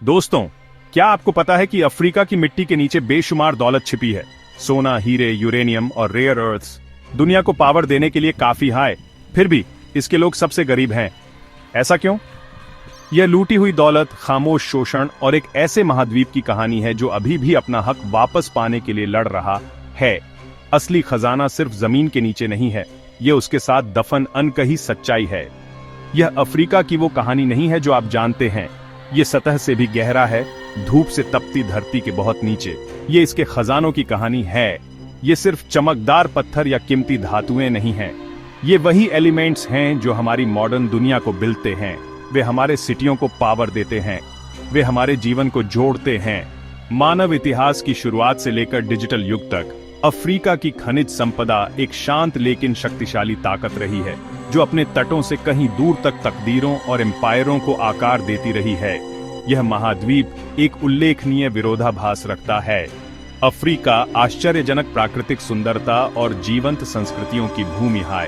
दोस्तों, क्या आपको पता है कि अफ्रीका की मिट्टी के नीचे बेशुमार दौलत छिपी है। सोना, हीरे, यूरेनियम और रेयर अर्थ्स दुनिया को पावर देने के लिए काफी हाई, फिर भी इसके लोग सबसे गरीब हैं। ऐसा क्यों? यह लूटी हुई दौलत, खामोश शोषण और एक ऐसे महाद्वीप की कहानी है जो अभी भी अपना हक वापस पाने के लिए लड़ रहा है। असली खजाना सिर्फ जमीन के नीचे नहीं है, यह उसके साथ दफन अनकही सच्चाई है। यह अफ्रीका की वो कहानी नहीं है जो आप जानते हैं। ये सतह से भी गहरा है, धूप से तपती धरती के बहुत नीचे। ये इसके खजानों की कहानी है। ये सिर्फ चमकदार पत्थर या कीमती धातुएं नहीं हैं। ये वही एलिमेंट्स हैं जो हमारी मॉडर्न दुनिया को बिलते हैं। वे हमारे सिटियों को पावर देते हैं। वे हमारे जीवन को जोड़ते हैं। मानव इतिहास की शुरुआत से लेकर डिजिटल युग तक अफ्रीका की खनिज संपदा एक शांत लेकिन शक्तिशाली ताकत रही है, जो अपने तटों से कहीं दूर तक तकदीरों और एम्पायरों को आकार देती रही है। यह महाद्वीप एक उल्लेखनीय विरोधाभास रखता है। अफ्रीका आश्चर्यजनक प्राकृतिक सुंदरता और जीवंत संस्कृतियों की भूमि है।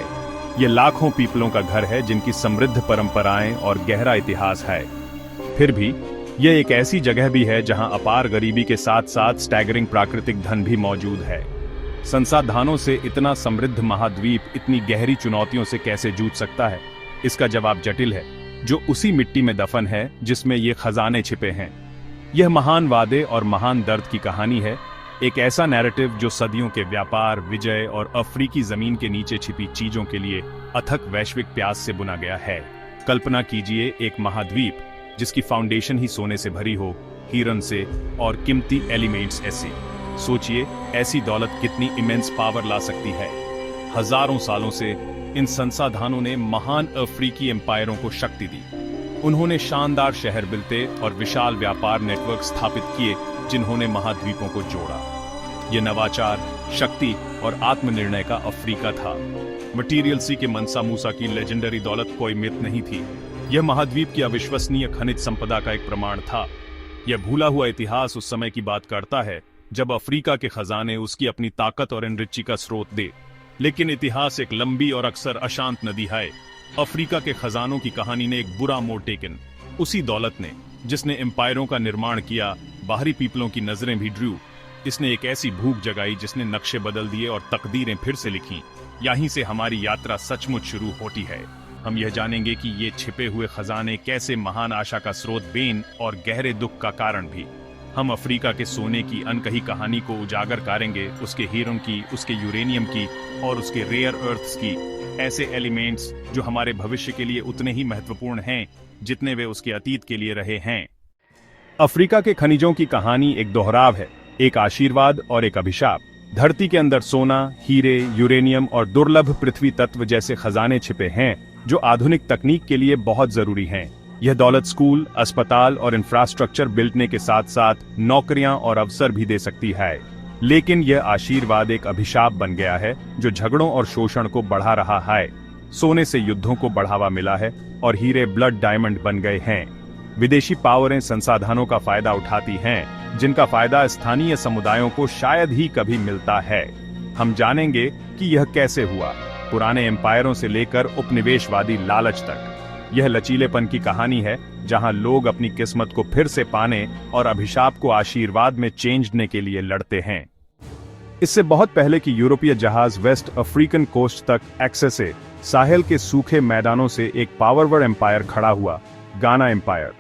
यह लाखों पीपलों का घर है जिनकी समृद्ध परंपराएं और गहरा इतिहास है। फिर भी यह एक ऐसी जगह भी है जहां अपार गरीबी के साथ साथ स्टैगरिंग प्राकृतिक धन भी मौजूद है। संसाधनों से इतना समृद्ध महाद्वीप इतनी गहरी चुनौतियों से कैसे जूझ सकता है? इसका जवाब जटिल है, जो उसी मिट्टी में दफन है जिसमें ये खजाने छिपे हैं। यह महान वादे और महान दर्द की कहानी है, एक ऐसा नैरेटिव जो सदियों के व्यापार, विजय और अफ्रीकी जमीन के नीचे छिपी चीजों के लिए अथक वैश्विक प्यास से बुना गया है। कल्पना कीजिए एक महाद्वीप जिसकी फाउंडेशन ही सोने से भरी हो, हीरन से और कीमती एलिमेंट्स ऐसे। सोचिए ऐसी दौलत कितनी इमेंस पावर ला सकती है। हजारों सालों से इन संसाधनों ने महान अफ्रीकी एम्पायरों को शक्ति दी। उन्होंने शानदार शहर बिल्ते और विशाल व्यापार नेटवर्क स्थापित किए जिन्होंने महाद्वीपों को जोड़ा। यह नवाचार, शक्ति और आत्मनिर्णय का अफ्रीका था। मटीरियल सी के मनसा मूसा की लेजेंडरी दौलत कोई मिथ नहीं थी। यह महाद्वीप की अविश्वसनीय खनिज संपदा का एक प्रमाण था। यह भूला हुआ इतिहास उस समय की बात करता है जब अफ्रीका के खजाने उसकी अपनी ताकत और एनरिची का स्रोत दे। लेकिन इतिहास एक लंबी और अक्सर अशांत नदी है। अफ्रीका के खजानों की कहानी ने एक बुरा मोड़ टेकन। उसी दौलत ने, जिसने एम्पायरों का निर्माण किया, बाहरी पीपलों की नजरें भी ड्रू। इसने एक ऐसी भूख जगाई जिसने नक्शे बदल दिए और तकदीरें फिर से लिखी। यहीं से हमारी यात्रा सचमुच शुरू होती है। हम यह जानेंगे कि ये छिपे हुए खजाने कैसे महान आशा का स्रोत बेन और गहरे दुख का कारण भी। हम अफ्रीका के सोने की अनकही कहानी को उजागर करेंगे, उसके हीरों की, उसके यूरेनियम की और उसके रेयर अर्थ्स की, ऐसे एलिमेंट्स जो हमारे भविष्य के लिए उतने ही महत्वपूर्ण हैं जितने वे उसके अतीत के लिए रहे हैं। अफ्रीका के खनिजों की कहानी एक दोहराव है, एक आशीर्वाद और एक अभिशाप। धरती के अंदर सोना, हीरे, यूरेनियम और दुर्लभ पृथ्वी तत्व जैसे खजाने छिपे हैं जो आधुनिक तकनीक के लिए बहुत जरूरी हैं। यह दौलत स्कूल, अस्पताल और इंफ्रास्ट्रक्चर बिल्डने के साथ साथ नौकरियां और अवसर भी दे सकती है। लेकिन यह आशीर्वाद एक अभिशाप बन गया है जो झगड़ों और शोषण को बढ़ा रहा है। सोने से युद्धों को बढ़ावा मिला है और हीरे ब्लड डायमंड बन गए हैं। विदेशी पावरें संसाधनों का फायदा उठाती हैं, जिनका फायदा स्थानीय समुदायों को शायद ही कभी मिलता है। हम जानेंगे कि यह कैसे हुआ, पुराने एम्पायरों से लेकर उपनिवेशवादी लालच तक। यह लचीलेपन की कहानी है जहां लोग अपनी किस्मत को फिर से पाने और अभिशाप को आशीर्वाद में चेंजने के लिए लड़ते हैं। इससे बहुत पहले कि यूरोपीय जहाज वेस्ट अफ्रीकन कोस्ट तक एक्सेस से साहेल के सूखे मैदानों से एक पावरवर एम्पायर खड़ा हुआ, गाना एम्पायर,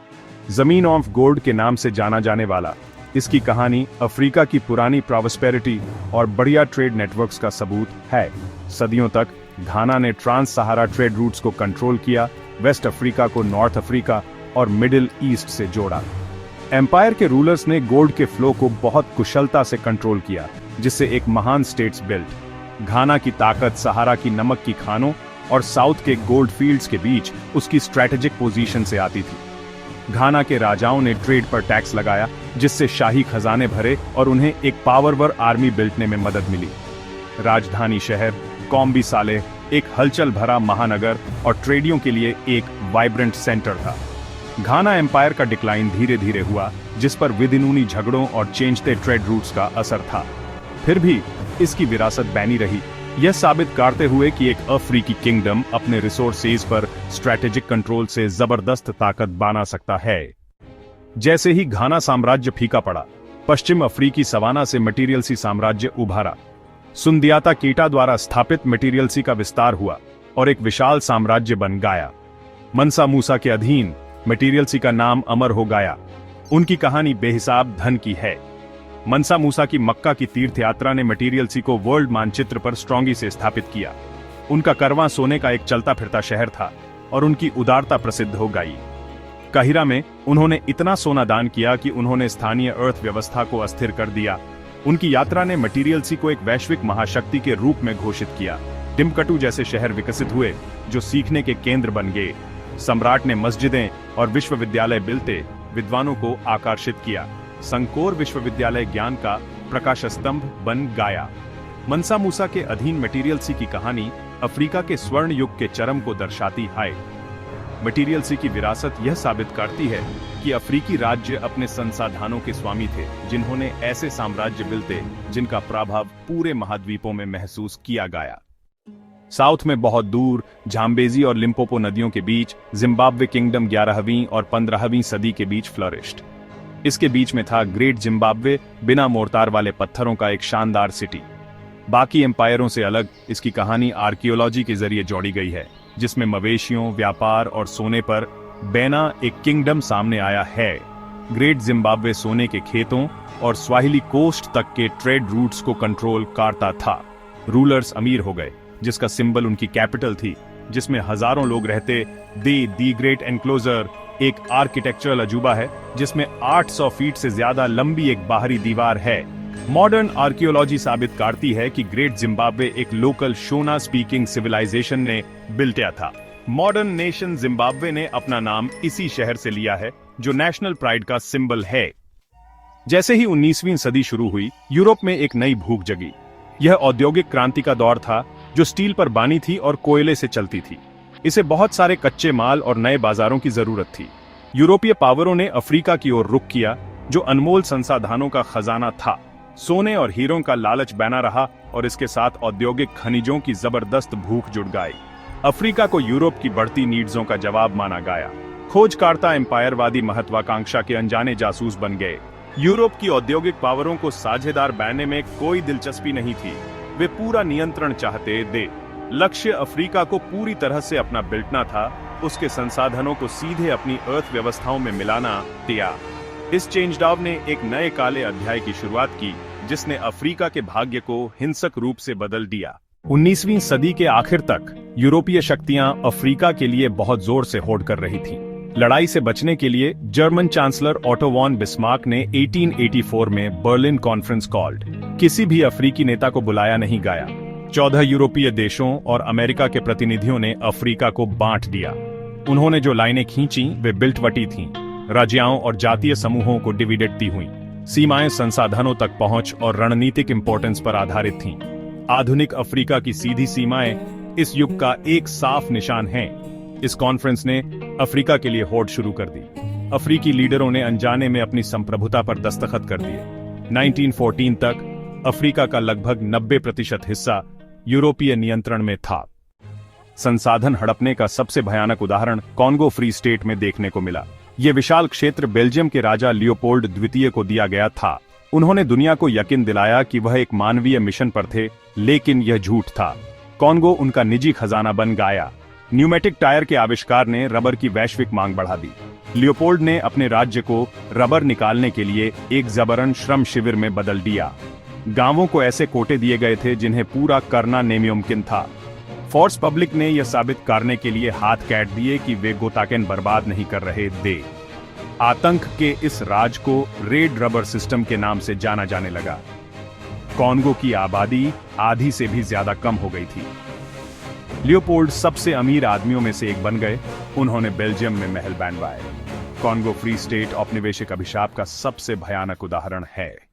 जमीन ऑफ गोल्ड के नाम से जाना जाने वाला। इसकी कहानी अफ्रीका की पुरानी प्रॉस्पेरिटी और बढ़िया ट्रेड नेटवर्क्स का सबूत है। सदियों तक घाना ने ट्रांस सहारा ट्रेड रूट्स को कंट्रोल किया, वेस्ट अफ्रीका को नॉर्थ अफ्रीका और मिडिल ईस्ट से जोड़ा। एम्पायर के रूलर्स ने गोल्ड के फ्लो को बहुत कुशलता से कंट्रोल किया, जिससे एक महान स्टेट्स बिल्ट। घाना की ताकत सहारा की नमक की खानों और साउथ के गोल्ड फील्ड्स के बीच उसकी स्ट्रैटेजिक पोजीशन से आती थी। घाना के राजाओं ने ट्रेड पर टैक्स लगाया, जिससे शाही खजाने भरे और उन्हें एक पावरवर आर्मी बिल्टने में मदद मिली। राजधानी शहर कॉम्बी साले एक हलचल भरा महानगर और ट्रेडियों के लिए एक वाइब्रेंट सेंटर था। घाना एम्पायर का डिक्लाइन धीरे धीरे हुआ, जिस पर विदिनूनी झगड़ों और चेंजते ट्रेड रूट्स का असर था। फिर भी इसकी विरासत बनी रही, यह साबित करते हुए कि एक अफ्रीकी किंगडम अपने रिसोर्सेज पर स्ट्रैटेजिक कंट्रोल से जबरदस्त ताकत बना सकता है। जैसे ही घाना साम्राज्य फीका पड़ा, पश्चिम अफ्रीकी सवाना से मटीरियल सी साम्राज्य उभारा। सुंदियाता कीटा द्वारा स्थापित मटीरियल सी का विस्तार हुआ और एक विशाल साम्राज्य बन गया। मनसा मूसा के अधीन मटीरियल सी का नाम अमर हो गया। उनकी कहानी बेहिसाब धन की है। मनसा मूसा की मक्का की तीर्थ यात्रा ने मटीरियल सी को वर्ल्ड मानचित्र पर स्ट्रांगी से स्थापित किया। उनका करवां सोने का एक चलता फिरता शहर था और उनकी उदारता प्रसिद्ध हो गई। काहिरा में उन्होंने इतना सोना दान किया कि उन्होंने स्थानीय अर्थव्यवस्था को अस्थिर कर दिया। उनकी यात्रा ने मटीरियल सी को एक वैश्विक महाशक्ति के रूप में घोषित किया। टिम्बकटू जैसे शहर विकसित हुए जो सीखने के केंद्र बन गए। सम्राट ने मस्जिदें और विश्वविद्यालय बिलते विद्वानों को आकर्षित किया। संकोर विश्वविद्यालय ज्ञान का प्रकाश स्तंभ बन गया। मनसा मूसा के अधीन मटीरियल सी की कहानी अफ्रीका के स्वर्ण युग के चरम को दर्शाती है। मटीरियल सी की विरासत यह साबित करती है कि अफ्रीकी राज्य अपने संसाधनों के स्वामी थे, जिन्होंने ऐसे साम्राज्य बिलते जिनका प्रभाव पूरे महाद्वीपों में महसूस किया गया। साउथ में बहुत दूर झाम्बेजी और लिम्पोपो नदियों के बीच जिम्बाब्वे किंगडम 11वीं और 15वीं सदी के बीच फ्लरिश्ड। इसके बीच में था ग्रेट जिम्बाब्वे, बिना मोर्टार वाले पत्थरों का एक शानदार सिटी। बाकी एम्पायरों से अलग इसकी कहानी आर्कियोलॉजी के जरिए जोड़ी गई है, जिसमें मवेशियों, व्यापार और सोने पर बेना एक किंगडम सामने आया है। ग्रेट जिम्बाब्वे सोने के खेतों और स्वाहिली कोस्ट तक के ट्रेड रूट्स को कंट्रोल करता था। रूलर्स अमीर हो गए, जिसका सिंबल उनकी कैपिटल थी, जिसमें हजारों लोग रहते। दी ग्रेट एनक्लोजर एक आर्किटेक्चरल अजूबा है, जिसमें 800 फीट से ज्यादा लंबी एक बाहरी दीवार है। मॉडर्न आर्कियोलॉजी साबित करती है कि ग्रेट जिम्बाब्वे एक लोकल शोना स्पीकिंग सिविलाइजेशन ने बिल्टिया था। मॉडर्न नेशन जिम्बाब्वे ने अपना नाम इसी शहर से लिया है, जो नेशनल प्राइड का सिंबल है। जैसे ही 19वीं सदी शुरू हुई, यूरोप में एक नई भूख जगी। यह औद्योगिक क्रांति का दौर था, जो स्टील पर बानी थी और कोयले से चलती थी। इसे बहुत सारे कच्चे माल और नए बाजारों की जरूरत थी। यूरोपीय पावरों ने अफ्रीका की ओर रुख किया, जो अनमोल संसाधनों का खजाना था। सोने और हीरों का लालच बना रहा और इसके साथ औद्योगिक खनिजों की जबरदस्त भूख जुड़ गई। अफ्रीका को यूरोप की बढ़ती नीड्सों का जवाब माना गया। खोजकर्ता एम्पायरवादी महत्वाकांक्षा के अनजाने जासूस बन गए। यूरोप की औद्योगिक पावरों को साझेदार बनने में कोई दिलचस्पी नहीं थी। वे पूरा नियंत्रण चाहते थे। लक्ष्य अफ्रीका को पूरी तरह से अपना बिल्टना था, उसके संसाधनों को सीधे अपनी अर्थव्यवस्थाओं में मिलाना दिया। इस चेंजडाव ने एक नए काले अध्याय की शुरुआत की, जिसने अफ्रीका के भाग्य को हिंसक रूप से बदल दिया। 19वीं सदी के आखिर तक यूरोपीय शक्तियां अफ्रीका के लिए बहुत जोर से होड़ कर रही थीं। लड़ाई से बचने के लिए German chancellor Otto von Bismarck ने 1884 में बर्लिन कॉन्फ्रेंस कॉल्ड। किसी भी अफ्रीकी नेता को बुलाया नहीं गया। 14 यूरोपीय देशों और अमेरिका के प्रतिनिधियों ने अफ्रीका को बांट दिया। उन्होंने जो लाइनें खींची वे बिल्टवटी थीं। राज्यों और जातीय समूहों को डिविडेड दी हुई। सीमाएं संसाधनों तक पहुंच और रणनीतिक इंपॉर्टेंस पर आधारित थीं। आधुनिक अफ्रीका की सीधी सीमाएं इस युग का एक साफ निशान हैं। इस कॉन्फ्रेंस ने अफ्रीका के लिए होड़ शुरू कर दी। अफ्रीकी लीडरों ने अनजाने में अपनी संप्रभुता पर दस्तखत कर दिए। 1914 तक अफ्रीका का लगभग 90% हिस्सा यूरोपीय नियंत्रण में था। संसाधन हड़पने का सबसे भयानक उदाहरण कॉन्गो फ्री स्टेट में देखने को मिला। यह विशाल क्षेत्र बेल्जियम के राजा लियोपोल्ड द्वितीय को दिया गया था। उन्होंने दुनिया को यकीन दिलाया कि वह एक मानवीय मिशन पर थे, लेकिन यह झूठ था। कॉन्गो उनका निजी खजाना बन गया। न्यूमेटिक टायर के आविष्कार ने रबर की वैश्विक मांग बढ़ा दी। लियोपोल्ड ने अपने राज्य को रबर निकालने के लिए एक जबरन श्रम शिविर में बदल दिया। गांवों को ऐसे कोटे दिए गए थे जिन्हें पूरा करना नामुमकिन था। फोर्स पब्लिक ने यह साबित करने के लिए हाथ काट दिए कि वे गोताखोर बर्बाद नहीं कर रहे थे। आतंक के इस राज को रेड रबर सिस्टम के नाम से जाना जाने लगा। कॉन्गो की आबादी आधी से भी ज्यादा कम हो गई थी। लियोपोल्ड सबसे अमीर आदमियों में से एक बन गए। उन्होंने बेल्जियम में महल बनवाए। कॉन्गो फ्री स्टेट औपनिवेशिक अभिशाप का सबसे भयानक उदाहरण है।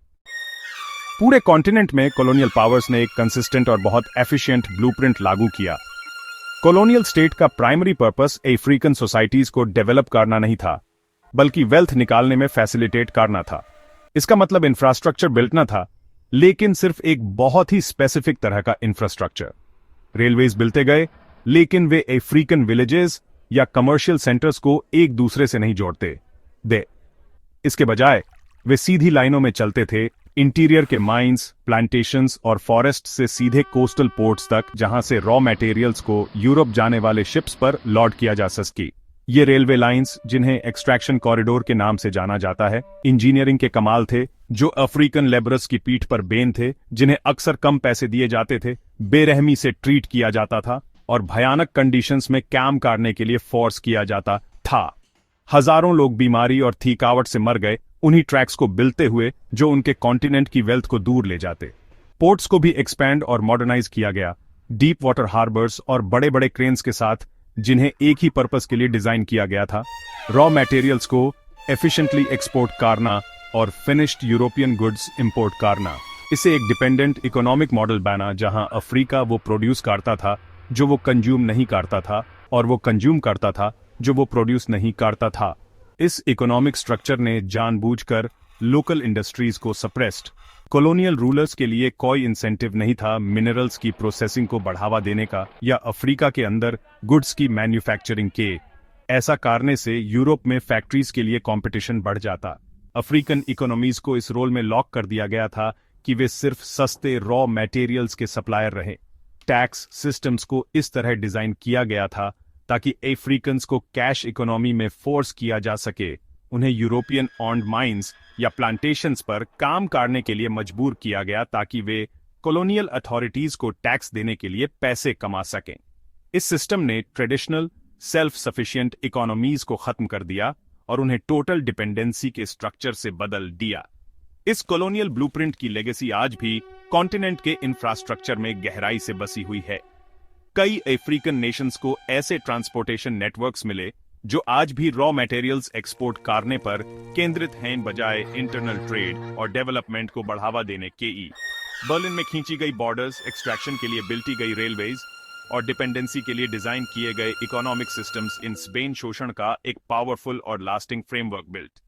पूरे कॉन्टिनेंट में कॉलोनियल पावर्स ने एक कंसिस्टेंट और बहुत एफिशिएंट ब्लूप्रिंट लागू किया। कॉलोनियल स्टेट का प्राइमरी पर्पस अफ्रीकन सोसाइटीज को डेवलप करना नहीं था, बल्कि वेल्थ निकालने में फैसिलिटेट करना था। इसका मतलब इंफ्रास्ट्रक्चर बिल्ट ना था, लेकिन सिर्फ एक बहुत ही स्पेसिफिक तरह का इंफ्रास्ट्रक्चर। रेलवेज बिलते गए, लेकिन वे अफ्रीकन विलेजेस या कमर्शियल सेंटर्स को एक दूसरे से नहीं जोड़ते। इसके बजाय वे सीधी लाइनों में चलते थे, इंटीरियर के माइंस, प्लांटेशंस और फॉरेस्ट से सीधे कोस्टल पोर्ट्स तक, जहां से रॉ मटेरियल्स को यूरोप जाने वाले शिप्स पर लोड किया जा सके। ये रेलवे लाइंस, जिन्हें एक्सट्रैक्शन कॉरिडोर के नाम से जाना जाता है, इंजीनियरिंग के कमाल थे, जो अफ्रीकन लेबरर्स की पीठ पर बेन थे, जिन्हें अक्सर कम पैसे दिए जाते थे, बेरहमी से ट्रीट किया जाता था और भयानक कंडीशंस में काम करने के लिए फोर्स किया जाता था। हजारों लोग बीमारी और थकावट से मर गए उन्हीं ट्रैक्स को बिलते हुए, जो उनके कॉन्टिनेंट की वेल्थ को दूर ले जाते। पोर्ट्स को भी एक्सपैंड और मॉडर्नाइज किया गया, डीप वाटर हार्बर्स और बड़े बड़े क्रेन्स के साथ, जिन्हें एक ही पर्पस के लिए डिजाइन किया गया था, रॉ मटेरियल्स को एफिशिएंटली एक्सपोर्ट करना और फिनिश्ड यूरोपियन गुड्स इंपोर्ट करना। इसे एक डिपेंडेंट इकोनॉमिक मॉडल बना, जहां अफ्रीका वो प्रोड्यूस करता था जो वो कंज्यूम नहीं करता था, और वो कंज्यूम करता था जो वो प्रोड्यूस नहीं करता था। इस इकोनॉमिक स्ट्रक्चर ने जानबूझकर लोकल इंडस्ट्रीज को सप्रेस्ड। कॉलोनियल रूलर्स के लिए कोई इंसेंटिव नहीं था मिनरल्स की प्रोसेसिंग को बढ़ावा देने का या अफ्रीका के अंदर गुड्स की मैन्युफैक्चरिंग के। ऐसा करने से यूरोप में फैक्ट्रीज के लिए कंपटीशन बढ़ जाता। अफ्रीकन इकोनॉमीज को इस रोल में लॉक कर दिया गया था कि वे सिर्फ सस्ते रॉ मटेरियल्स के सप्लायर रहे। टैक्स सिस्टम्स को इस तरह डिजाइन किया गया था ताकि अफ्रीकन्स को कैश इकोनॉमी में फोर्स किया जा सके, उन्हें यूरोपियन ऑन्ड माइंस या प्लांटेशंस पर काम करने के लिए मजबूर किया गया ताकि वे कॉलोनियल अथॉरिटीज को टैक्स देने के लिए पैसे कमा सकें। इस सिस्टम ने ट्रेडिशनल सेल्फ सफिशिएंट इकोनॉमीज को खत्म कर दिया और उन्हें टोटल डिपेंडेंसी के स्ट्रक्चर से बदल दिया। इस कॉलोनियल ब्लूप्रिंट की लेगेसी आज भी कॉन्टिनेंट के इंफ्रास्ट्रक्चर में गहराई से बसी हुई है। कई अफ्रीकन नेशंस को ऐसे ट्रांसपोर्टेशन नेटवर्क्स मिले जो आज भी रॉ मटेरियल्स एक्सपोर्ट करने पर केंद्रित हैं, बजाय इंटरनल ट्रेड और डेवलपमेंट को बढ़ावा देने के। बर्लिन में खींची गई बॉर्डर्स, एक्सट्रैक्शन के लिए बिल्टी गई रेलवेज और डिपेंडेंसी के लिए डिजाइन किए गए इकोनॉमिक सिस्टम्स इन स्पेन शोषण का एक पावरफुल और लास्टिंग फ्रेमवर्क बिल्ट।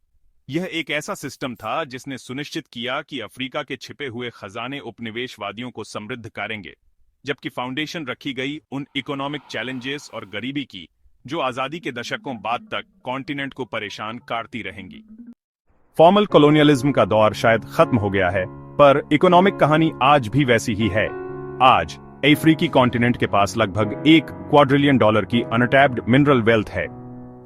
यह एक ऐसा सिस्टम था जिसने सुनिश्चित किया कि अफ्रीका के छिपे हुए खजाने उपनिवेशवादियों को समृद्ध करेंगे, जबकि फाउंडेशन रखी गई उन इकोनॉमिक चैलेंजेस और गरीबी की जो आजादी के दशकों बाद तक कॉन्टिनेंट को परेशान करती रहेंगी। फॉर्मल कॉलोनियलिज्म का दौर शायद खत्म हो गया है, पर इकोनॉमिक कहानी आज भी वैसी ही है। आज अफ्रीकी कॉन्टिनेंट के पास लगभग $1 क्वाड्रिलियन की अनटैप्ड मिनरल वेल्थ है।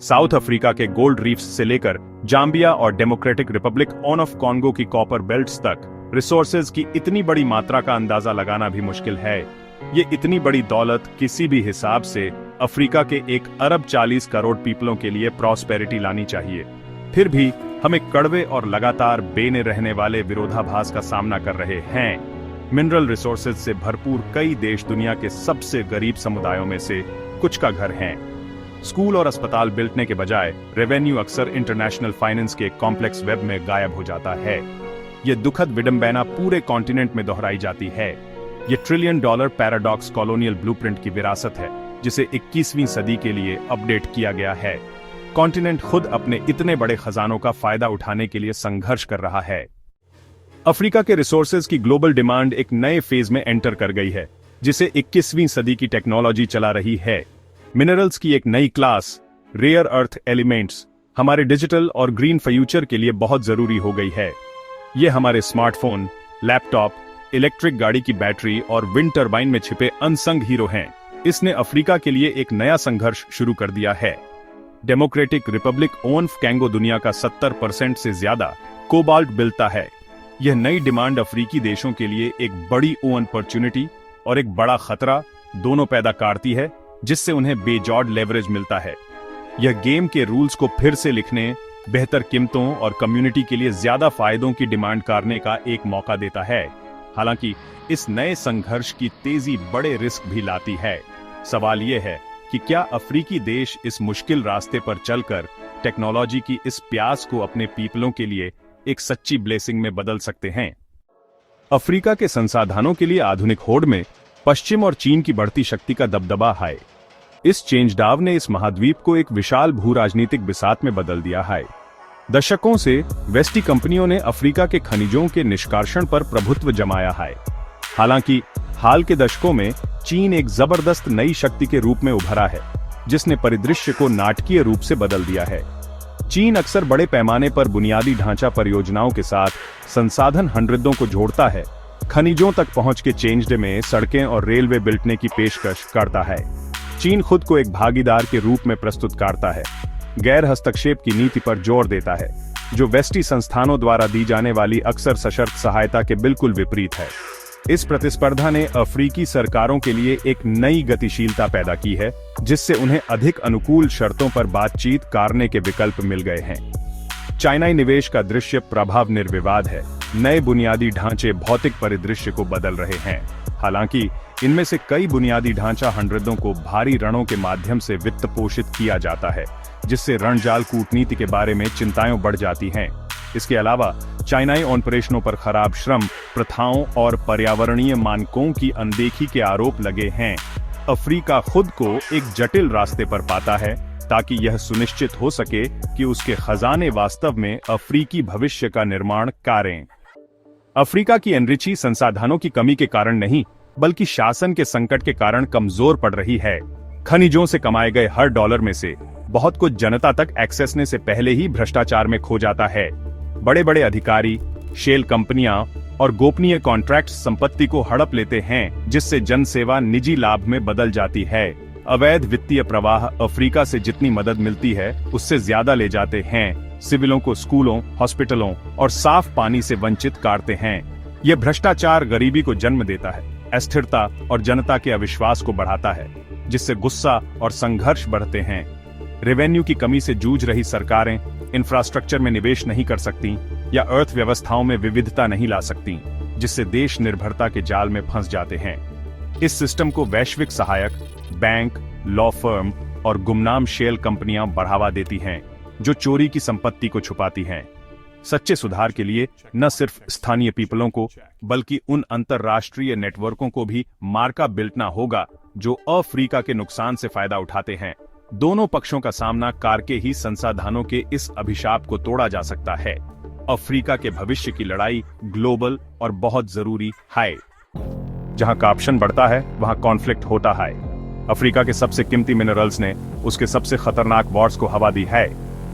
साउथ अफ्रीका के गोल्ड रीफ्स से लेकर जाम्बिया और डेमोक्रेटिक रिपब्लिक ऑफ कॉन्गो की कॉपर बेल्ट्स तक रिसोर्सेज की इतनी बड़ी मात्रा का अंदाजा लगाना भी मुश्किल है। ये इतनी बड़ी दौलत किसी भी हिसाब से अफ्रीका के 1 अरब 40 करोड़ पीपलों के लिए प्रॉस्पेरिटी लानी चाहिए। फिर भी हमें कड़वे और लगातार बेने रहने वाले विरोधाभास का सामना कर रहे हैं। मिनरल रिसोर्सेज से भरपूर कई देश दुनिया के सबसे गरीब समुदायों में से कुछ का घर हैं। स्कूल और अस्पताल बिल्टने के बजाय रेवेन्यू अक्सर इंटरनेशनल फाइनेंस के कॉम्प्लेक्स वेब में गायब हो जाता है। यह दुखद विडंबना पूरे कॉन्टिनेंट में दोहराई जाती है। यह $1 ट्रिलियन पैराडॉक्स कॉलोनियल ब्लूप्रिंट की विरासत है, जिसे 21वीं सदी के लिए अपडेट किया गया है। कॉन्टिनेंट खुद अपने इतने बड़े खजानों का फायदा उठाने के लिए संघर्ष कर रहा है। अफ्रीका के रिसोर्सेज की ग्लोबल डिमांड एक नए फेज में एंटर कर गई है, जिसे 21वीं सदी की टेक्नोलॉजी चला रही है। मिनरल्स की एक नई क्लास, रेयर अर्थ एलिमेंट्स, हमारे डिजिटल और ग्रीन फ्यूचर के लिए बहुत जरूरी हो गई है। ये हमारे स्मार्टफोन, लैपटॉप, इलेक्ट्रिक गाड़ी की बैटरी और विंड टरबाइन में छिपे अनसंग हीरो हैं। इसने अफ्रीका के लिए एक नया संघर्ष शुरू कर दिया है। डेमोक्रेटिक रिपब्लिक ऑफ कॉन्गो दुनिया का 70% से ज्यादा कोबाल्ट मिलता है। यह नई डिमांड अफ्रीकी देशों के लिए एक बड़ी अपॉर्चुनिटी और एक बड़ा खतरा दोनों पैदा करती है, जिससे उन्हें बेजोड़ लेवरेज मिलता है। यह गेम के रूल्स को फिर से लिखने, बेहतर कीमतों और कम्युनिटी के लिए ज्यादा फायदों की डिमांड करने का एक मौका देता है। हालांकि इस नए संघर्ष की तेजी बड़े रिस्क भी लाती है। सवाल यह है कि क्या अफ्रीकी देश इस मुश्किल रास्ते पर चलकर टेक्नोलॉजी की इस प्यास को अपने पीपलों के लिए एक सच्ची ब्लेसिंग में बदल सकते हैं। अफ्रीका के संसाधनों के लिए आधुनिक होड़ में पश्चिम और चीन की बढ़ती शक्ति का दबदबा है। इस चेंजडाव ने इस महाद्वीप को एक विशाल भू राजनीतिक बिसात में बदल दिया है। दशकों से वेस्टी कंपनियों ने अफ्रीका के खनिजों के निष्कर्षण पर प्रभुत्व जमाया है। हालांकि हाल के दशकों में चीन एक जबरदस्त नई शक्ति के रूप में उभरा है, जिसने परिदृश्य को नाटकीय रूप से बदल दिया है। चीन अक्सर बड़े पैमाने पर बुनियादी ढांचा परियोजनाओं के साथ संसाधन हंड्रेडों को जोड़ता है, खनिजों तक पहुंच के चेंज में सड़कें और रेलवे बिल्डने की पेशकश करता है। चीन खुद को एक भागीदार के रूप में प्रस्तुत करता है, गैर हस्तक्षेप की नीति पर जोर देता है, जो वेस्टी संस्थानों द्वारा दी जाने वाली अक्सर सशर्त सहायता के बिल्कुल विपरीत है। इस प्रतिस्पर्धा ने अफ्रीकी सरकारों के लिए एक नई गतिशीलता पैदा की है, जिससे उन्हें अधिक अनुकूल शर्तों पर बातचीत करने के विकल्प मिल गए हैं। चाइनाई निवेश का दृश्य प्रभाव निर्विवाद है। नए बुनियादी ढांचे भौतिक परिदृश्य को बदल रहे हैं। हालांकि इनमें से कई बुनियादी ढांचा हंड्रेडों को भारी रणों के माध्यम से वित्त पोषित किया जाता है, जिससे रणजाल कूटनीति के बारे में चिंताएं बढ़ जाती हैं। इसके अलावा चाइनाई ऑपरेशनों पर खराब श्रम प्रथाओं और पर्यावरणीय मानकों की अनदेखी के आरोप लगे हैं। अफ्रीका खुद को एक जटिल रास्ते पर पाता है ताकि यह सुनिश्चित हो सके कि उसके खजाने वास्तव में अफ्रीकी भविष्य का निर्माण करें। अफ्रीका की एनरिची संसाधनों की कमी के कारण नहीं, बल्कि शासन के संकट के कारण कमजोर पड़ रही है। खनिजों से कमाए गए हर डॉलर में से बहुत कुछ जनता तक एक्सेसने से पहले ही भ्रष्टाचार में खो जाता है। बड़े बड़े अधिकारी, शेल कंपनियां और गोपनीय कॉन्ट्रैक्ट्स संपत्ति को हड़प लेते हैं, जिससे जनसेवा निजी लाभ में बदल जाती है। अवैध वित्तीय प्रवाह अफ्रीका से जितनी मदद मिलती है उससे ज्यादा ले जाते हैं, सिविलों को स्कूलों, हॉस्पिटलों और साफ पानी से वंचित करते हैं। यह भ्रष्टाचार गरीबी को जन्म देता है, अस्थिरता और जनता के अविश्वास को बढ़ाता है, जिससे गुस्सा और संघर्ष बढ़ते हैं। रेवेन्यू की कमी से जूझ रही सरकारें इंफ्रास्ट्रक्चर में निवेश नहीं कर सकती या अर्थव्यवस्थाओं में विविधता नहीं ला सकती, जिससे देश निर्भरता के जाल में फंस जाते हैं। इस सिस्टम को वैश्विक सहायक, बैंक, लॉ फर्म और गुमनाम शेल कंपनियां बढ़ावा देती हैं, जो चोरी की संपत्ति को छुपाती हैं। सच्चे सुधार के लिए न सिर्फ स्थानीय पीपलों को, बल्कि उन अंतरराष्ट्रीय नेटवर्कों को भी मार्का बिल्टना होगा जो अफ्रीका के नुकसान से फायदा उठाते हैं। दोनों पक्षों का सामना करके ही संसाधनों के इस अभिशाप को तोड़ा जा सकता है। अफ्रीका के भविष्य की लड़ाई ग्लोबल और बहुत जरूरी है। जहां करप्शन बढ़ता है वहां कॉन्फ्लिक्ट होता है। अफ्रीका के सबसे कीमती मिनरल्स ने उसके सबसे खतरनाक वॉर्स को हवा दी है।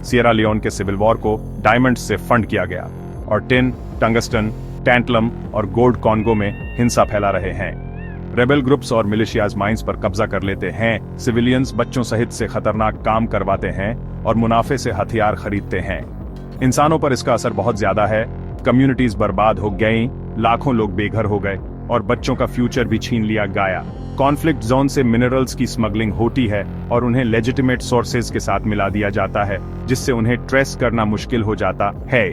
सियरा लियोन के सिविल वॉर को डायमंड से फंड किया गया और टिन, टंगस्टन, टैंटलम और गोल्ड कॉन्गो में हिंसा फैला रहे हैं। रेबेल ग्रुप्स और मिलिशियाज माइंस पर कब्जा कर लेते हैं, सिविलियंस बच्चों सहित से खतरनाक काम करवाते हैं और मुनाफे से हथियार खरीदते हैं। इंसानों पर इसका असर बहुत ज्यादा है। कम्युनिटीज बर्बाद हो गई, लाखों लोग बेघर हो गए और बच्चों का फ्यूचर भी छीन लिया गया। कॉन्फ्लिक्ट जोन से मिनरल्स की स्मगलिंग होती है और उन्हें लेजिटिमेट सोर्सेज के साथ मिला दिया जाता है, जिससे उन्हें ट्रेस करना मुश्किल हो जाता है।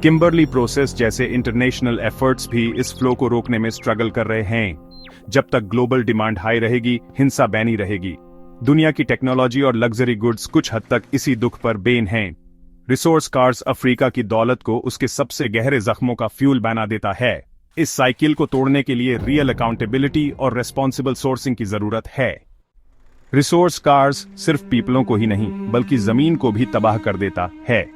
किम्बरली प्रोसेस जैसे इंटरनेशनल एफर्ट्स भी इस फ्लो को रोकने में स्ट्रगल कर रहे हैं। जब तक ग्लोबल डिमांड हाई रहेगी, हिंसा बैनी रहेगी। दुनिया की टेक्नोलॉजी और लग्जरी गुड्स कुछ हद तक इसी दुख पर बेन हैं। रिसोर्स कार्स अफ्रीका की दौलत को उसके सबसे गहरे जख्मों का फ्यूल बना देता है। इस साइकिल को तोड़ने के लिए रियल अकाउंटेबिलिटी और रेस्पॉन्सिबल सोर्सिंग की जरूरत है। रिसोर्स कार्स सिर्फ पीपलों को ही नहीं, बल्कि जमीन को भी तबाह कर देता है।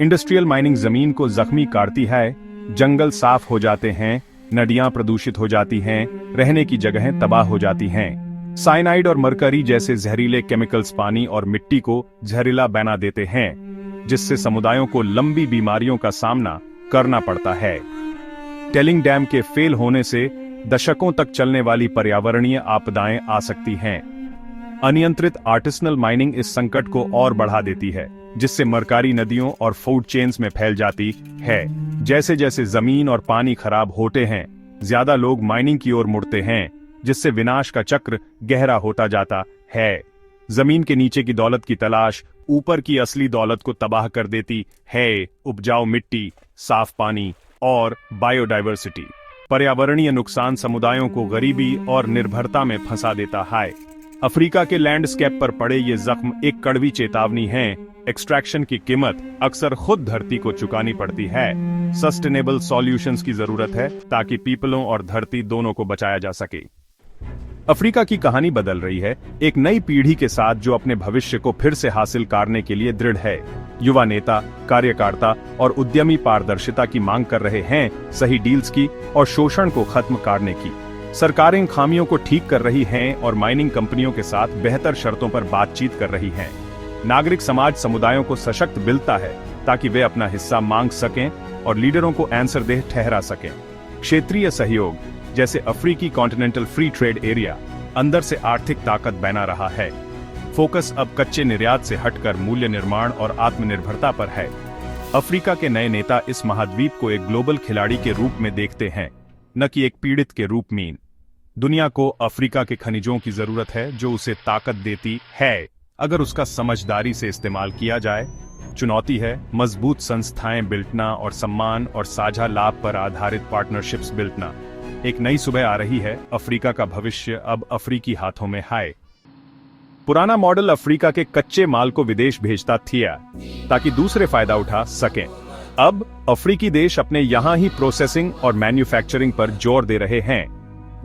इंडस्ट्रियल माइनिंग जमीन को जख्मी करती है, जंगल साफ हो जाते हैं, नदियां प्रदूषित हो जाती हैं, रहने की जगहें तबाह हो जाती हैं। साइनाइड और मरकरी जैसे जहरीले केमिकल्स पानी और मिट्टी को जहरीला बना देते हैं, जिससे समुदायों को लंबी बीमारियों का सामना करना पड़ता है। टेलिंग डैम के फेल होने से दशकों तक चलने वाली पर्यावरणीय आपदाएं आ सकती हैं। अनियंत्रित आर्टिसनल माइनिंग इस संकट को और बढ़ा देती है, जिससे मरकारी नदियों और फूड चेन्स में फैल जाती है। जैसे जैसे जमीन और पानी खराब होते हैं, ज्यादा लोग माइनिंग की ओर मुड़ते हैं, जिससे विनाश का चक्र गहरा होता जाता है। जमीन के नीचे की दौलत की तलाश ऊपर की असली दौलत को तबाह कर देती है। उपजाऊ मिट्टी, साफ पानी और बायोडायवर्सिटी। पर्यावरणीय नुकसान समुदायों को गरीबी और निर्भरता में फंसा देता है। अफ्रीका के लैंडस्केप पर पड़े ये जख्म एक कड़वी चेतावनी है। एक्सट्रैक्शन की कीमत अक्सर खुद धरती को चुकानी पड़ती है। सस्टेनेबल सॉल्यूशंस की जरूरत है ताकि पीपलों और धरती दोनों को बचाया जा सके। अफ्रीका की कहानी बदल रही है, एक नई पीढ़ी के साथ जो अपने भविष्य को फिर से हासिल करने के लिए दृढ़ है। युवा नेता, कार्यकर्ता और उद्यमी पारदर्शिता की मांग कर रहे हैं, सही डील्स की और शोषण को खत्म करने की। सरकारें खामियों को ठीक कर रही हैं और माइनिंग कंपनियों के साथ बेहतर शर्तों पर बातचीत कर रही हैं। नागरिक समाज समुदायों को सशक्त मिलता है ताकि वे अपना हिस्सा मांग सकें और लीडरों को आंसर दे ठहरा सकें। क्षेत्रीय सहयोग जैसे अफ्रीकी कॉन्टिनेंटल फ्री ट्रेड एरिया अंदर से आर्थिक ताकत बना रहा है। फोकस अब कच्चे निर्यात से हटकर मूल्य निर्माण और आत्मनिर्भरता पर है। अफ्रीका के नए नेता इस महाद्वीप को एक ग्लोबल खिलाड़ी के रूप में देखते हैं, न कि एक पीड़ित के रूप में। दुनिया को अफ्रीका के खनिजों की जरूरत है जो उसे ताकत देती है अगर उसका समझदारी से इस्तेमाल किया जाए। चुनौती है मजबूत संस्थाएं बिल्टना और सम्मान और साझा लाभ पर आधारित पार्टनरशिप्स बिल्टना। एक नई सुबह आ रही है, अफ्रीका का भविष्य अब अफ्रीकी हाथों में है। पुराना मॉडल अफ्रीका के कच्चे माल को विदेश भेजता था ताकि दूसरे फायदा उठा सकें। अब अफ्रीकी देश अपने यहां ही प्रोसेसिंग और मैन्युफैक्चरिंग पर जोर दे रहे हैं।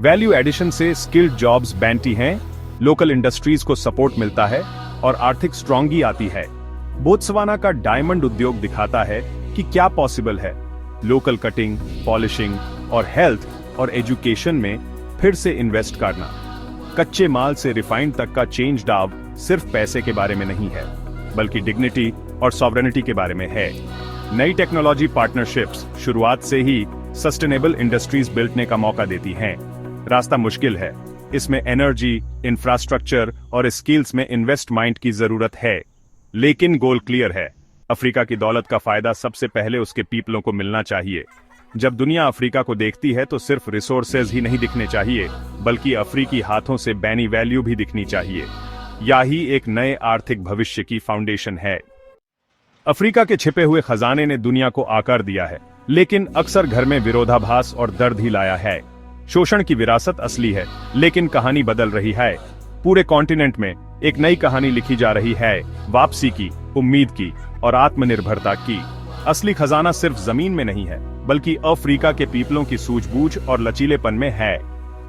वैल्यू एडिशन से स्किल्ड जॉब्स बनती हैं, लोकल इंडस्ट्रीज को सपोर्ट मिलता है और आर्थिक स्ट्रॉन्गी आती है। बोत्सवाना का डायमंड उद्योग दिखाता है कि क्या पॉसिबल है। लोकल कटिंग, पॉलिशिंग और हेल्थ और एजुकेशन में फिर से इन्वेस्ट करना। कच्चे माल से रिफाइंड तक का चेंज डाव सिर्फ पैसे के बारे में नहीं है, बल्कि डिग्निटी और सॉवरेनिटी के बारे में है। नई टेक्नोलॉजी पार्टनरशिप्स शुरुआत से ही सस्टेनेबल इंडस्ट्रीज बिल्डने का मौका देती हैं। रास्ता मुश्किल है, इसमें एनर्जी, इंफ्रास्ट्रक्चर और स्किल्स में इन्वेस्टमेंट की जरूरत है, लेकिन गोल क्लियर है। अफ्रीका की दौलत का फायदा सबसे पहले उसके पीपलों को मिलना चाहिए। जब दुनिया अफ्रीका को देखती है तो सिर्फ रिसोर्सेज ही नहीं दिखने चाहिए, बल्कि अफ्रीकी हाथों से बनी वैल्यू भी दिखनी चाहिए। यही एक नए आर्थिक भविष्य की फाउंडेशन है। अफ्रीका के छिपे हुए खजाने ने दुनिया को आकार दिया है, लेकिन अक्सर घर में विरोधाभास और दर्द ही लाया है। शोषण की विरासत असली है, लेकिन कहानी बदल रही है। पूरे कॉन्टिनेंट में एक नई कहानी लिखी जा रही है, वापसी की, उम्मीद की और आत्मनिर्भरता की। असली खजाना सिर्फ जमीन में नहीं है, बल्कि अफ्रीका के पीपलों की सूझबूझ और लचीलेपन में है।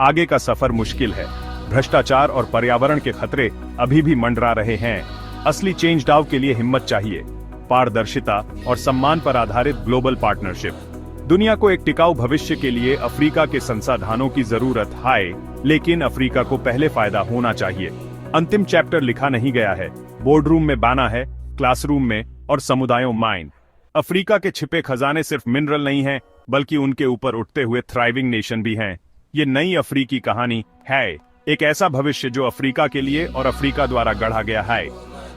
आगे का सफर मुश्किल है। भ्रष्टाचार और पर्यावरण के खतरे अभी भी मंडरा रहे हैं। असली चेंज डाव के लिए हिम्मत चाहिए, पारदर्शिता और सम्मान पर आधारित ग्लोबल पार्टनरशिप। दुनिया को एक टिकाऊ भविष्य के लिए अफ्रीका के संसाधनों की जरूरत है, लेकिन अफ्रीका को पहले फायदा होना चाहिए। अंतिम चैप्टर लिखा नहीं गया है, बोर्डरूम में बना है, क्लासरूम में और समुदायों माइंड। अफ्रीका के छिपे खजाने सिर्फ मिनरल नहीं हैं, बल्कि उनके ऊपर उठते हुए थ्राइविंग नेशन भी हैं। ये नई अफ्रीकी कहानी है, एक ऐसा भविष्य जो अफ्रीका के लिए और अफ्रीका द्वारा गढ़ा गया है।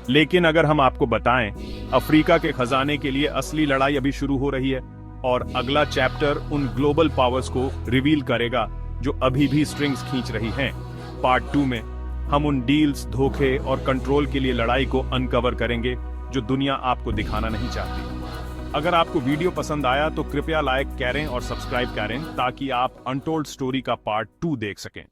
लेकिन अगर हम आपको बताएं, अफ्रीका के खजाने के लिए असली लड़ाई अभी शुरू हो रही है, और अगला चैप्टर उन ग्लोबल पावर्स को रिवील करेगा जो अभी भी स्ट्रिंग्स खींच रही हैं। पार्ट 2 में हम उन डील्स, धोखे और कंट्रोल के लिए लड़ाई को अनकवर करेंगे जो दुनिया आपको दिखाना नहीं चाहती। अगर आपको वीडियो पसंद आया तो कृपया लाइक करें और सब्सक्राइब करें ताकि आप अनटोल्ड स्टोरी का पार्ट 2 देख सकें।